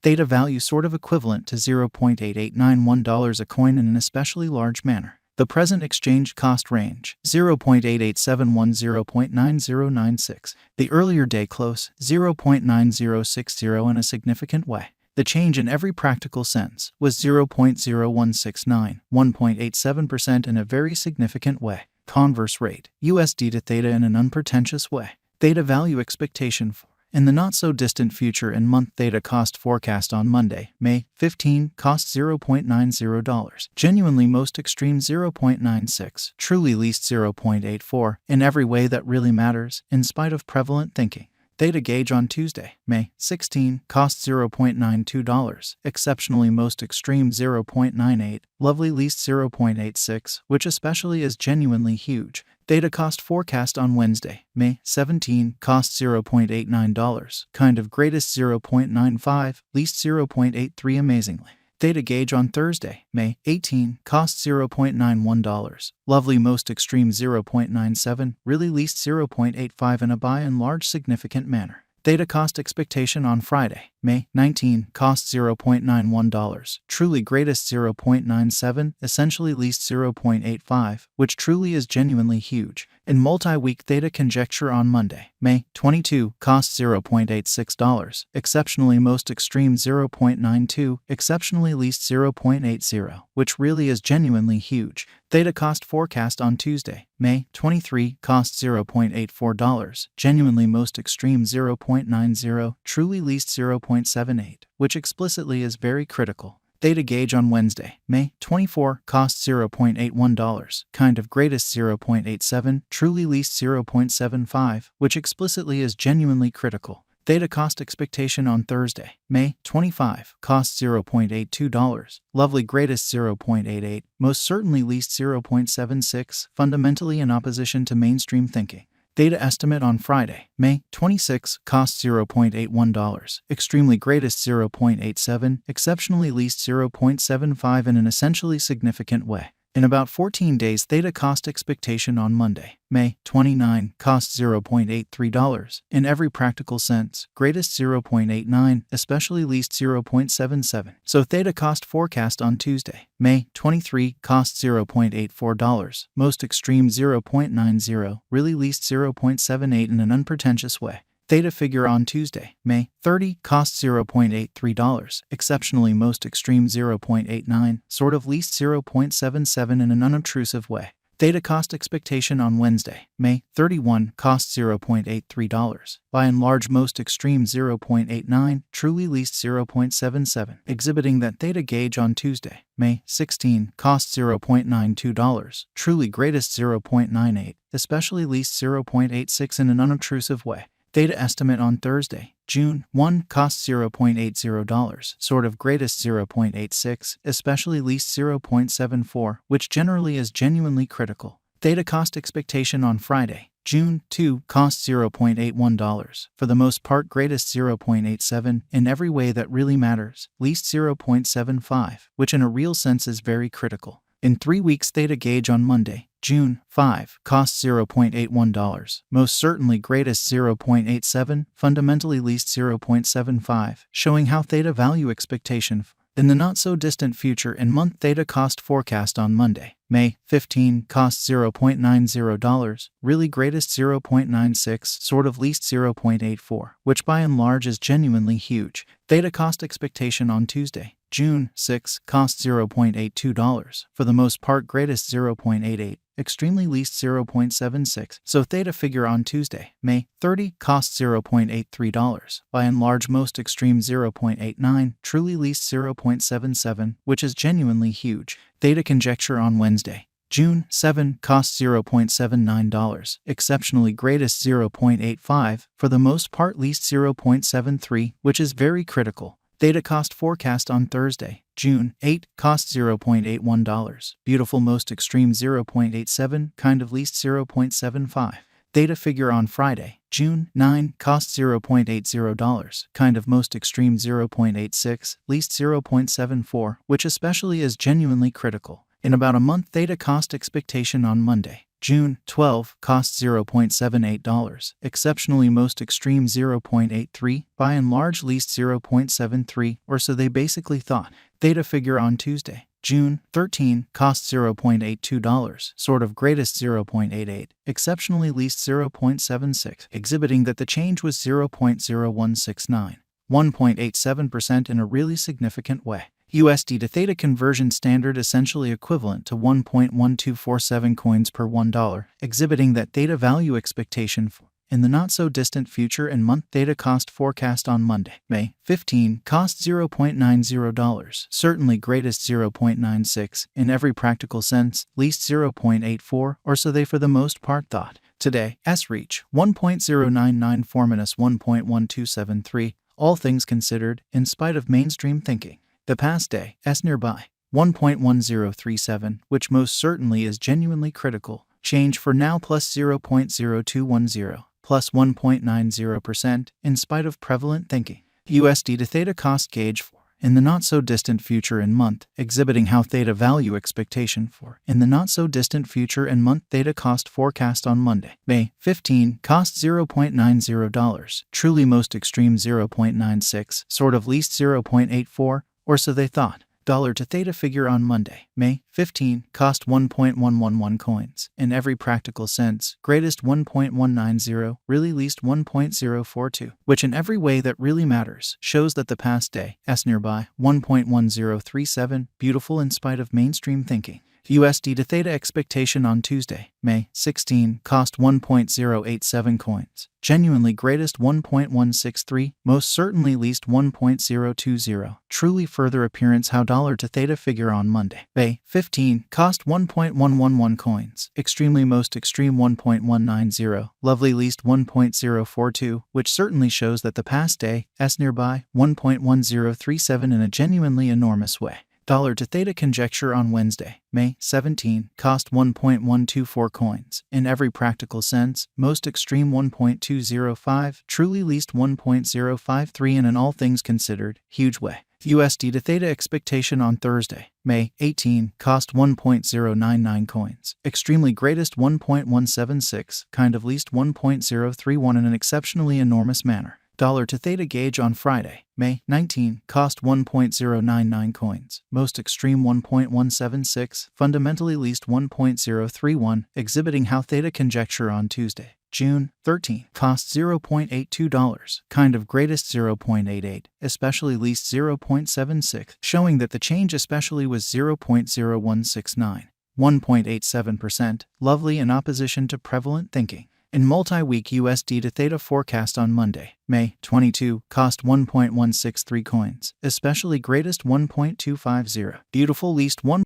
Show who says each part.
Speaker 1: Theta value sort of equivalent to $0.8891 a coin in an especially large manner. The present exchange cost range, 0.8871 0.9096. The earlier day close, 0.9060 in a significant way. The change in every practical sense was 0.0169, 1.87% in a very significant way. Converse rate, USD to Theta in an unpretentious way. Theta value expectation for in the not-so-distant future and month Theta cost forecast on Monday, May 15, cost $0.90. Genuinely most extreme 0.96, truly least 0.84, in every way that really matters, in spite of prevalent thinking. Theta gauge on Tuesday, May 16, cost $0.92, exceptionally most extreme 0.98, lovely least 0.86, which especially is genuinely huge. Theta cost forecast on Wednesday, May 17, cost $0.89, kind of greatest 0.95, least 0.83 amazingly. Theta gauge on Thursday, May 18, cost $0.91, lovely most extreme 0.97, really least 0.85 in a by and large significant manner. Theta cost expectation on Friday, May 19, cost $0.91, truly greatest 0.97, essentially least 0.85, which truly is genuinely huge. In multi-week Theta conjecture on Monday, May 22, cost $0.86, exceptionally most extreme 0.92, exceptionally least 0.80, which really is genuinely huge. Theta cost forecast on Tuesday, May 23, cost $0.84, genuinely most extreme 0.90, truly least 0.78, which explicitly is very critical. Theta gauge on Wednesday, May 24, cost $0.81, kind of greatest 0.87, truly least 0.75, which explicitly is genuinely critical. Theta cost expectation on Thursday, May 25, cost $0.82, lovely greatest 0.88, most certainly least 0.76, fundamentally in opposition to mainstream thinking. Theta estimate on Friday, May 26, cost $0.81, extremely greatest 0.87, exceptionally least 0.75 in an essentially significant way. In about 14 days Theta cost expectation on Monday, May 29, cost $0.83, in every practical sense, greatest 0.89, especially least 0.77. So Theta cost forecast on Tuesday, May 23, cost $0.84, most extreme 0.90, really least 0.78 in an unpretentious way. Theta figure on Tuesday, May 30, cost $0.83, exceptionally most extreme 0.89, sort of least 0.77 in an unobtrusive way. Theta cost expectation on Wednesday, May 31, cost $0.83, by and large most extreme 0.89, truly least 0.77, exhibiting that Theta gauge on Tuesday, May 16, cost $0.92, truly greatest 0.98, especially least 0.86 in an unobtrusive way. Theta estimate on Thursday, June 1, cost $0.80, sort of greatest 0.86, especially least 0.74, which generally is genuinely critical. Theta cost expectation on Friday, June 2, cost $0.81, for the most part greatest 0.87, in every way that really matters, least 0.75, which in a real sense is very critical. In 3 weeks Theta gauge on Monday, June 5, cost $0.81, most certainly greatest 0.87, fundamentally least 0.75, showing how Theta value expectation in the not-so-distant future and month Theta cost forecast on Monday, May 15, cost $0.90, really greatest 0.96, sort of least 0.84, which by and large is genuinely huge. Theta cost expectation on Tuesday, June 6, cost $0.82, for the most part greatest 0.88, extremely least 0.76. So Theta figure on Tuesday, May 30, cost $0.83, by and large most extreme 0.89, truly least 0.77, which is genuinely huge. Theta conjecture on Wednesday, June 7, cost $0.79, exceptionally greatest 0.85, for the most part least 0.73, which is very critical. Theta cost forecast on Thursday, June 8, cost $0.81, beautiful most extreme 0.87, kind of least 0.75. Theta figure on Friday, June 9, cost $0.80, kind of most extreme 0.86, least 0.74, which especially is genuinely critical. In about a month Theta cost expectation on Monday, June 12, cost $0.78, exceptionally most extreme 0.83, by and large least 0.73, or so they basically thought. Theta figure on Tuesday, June 13, cost $0.82, sort of greatest 0.88, exceptionally least 0.76, exhibiting that the change was 0.0169, 1.87% in a really significant way. USD to Theta conversion standard essentially equivalent to 1.1247 coins per $1, exhibiting that Theta value expectation for in the not-so-distant future and month. Theta cost forecast on Monday, May 15, cost $0.90, certainly greatest 0.96, in every practical sense, least 0.84, or so they for the most part thought. Today, S-reach, 1.099 -1.1273, all things considered, in spite of mainstream thinking. The past day, S nearby, 1.1037, which most certainly is genuinely critical. Change for now plus 0.0210, plus 1.90%, in spite of prevalent thinking. USD to Theta cost gauge for in the not-so-distant future and month, exhibiting how Theta value expectation for in the not-so-distant future and month. Theta cost forecast on Monday, May 15, cost $0.90, truly most extreme 0.96, sort of least 0.84, or so they thought. Dollar to Theta figure on Monday, May 15, cost 1.111 coins, in every practical sense, greatest 1.190, really least 1.042, which in every way that really matters, shows that the past day, S nearby, 1.1037, beautiful in spite of mainstream thinking. USD to Theta expectation on Tuesday, May 16, cost 1.087 coins, genuinely greatest 1.163, most certainly least 1.020, truly further appearance how dollar to Theta figure on Monday, May 15, cost 1.111 coins, extremely most extreme 1.190, lovely least 1.042, which certainly shows that the past day, S nearby, 1.1037 in a genuinely enormous way. Dollar to Theta conjecture on Wednesday, May 17, cost 1.124 coins, in every practical sense, most extreme 1.205, truly least 1.053 in an all things considered, huge way. USD to Theta expectation on Thursday, May 18, cost 1.099 coins, extremely greatest 1.176, kind of least 1.031 in an exceptionally enormous manner. Dollar to Theta gauge on Friday, May 19, cost 1.099 coins, most extreme 1.176, fundamentally least 1.031, exhibiting how Theta conjecture on Tuesday, June 13, cost $0.82, kind of greatest 0.88, especially least 0.76, showing that the change especially was 0.0169, 1.87%, lovely in opposition to prevalent thinking. In multi-week USD to Theta forecast on Monday, May 22, cost 1.163 coins, especially greatest 1.250, beautiful least 1.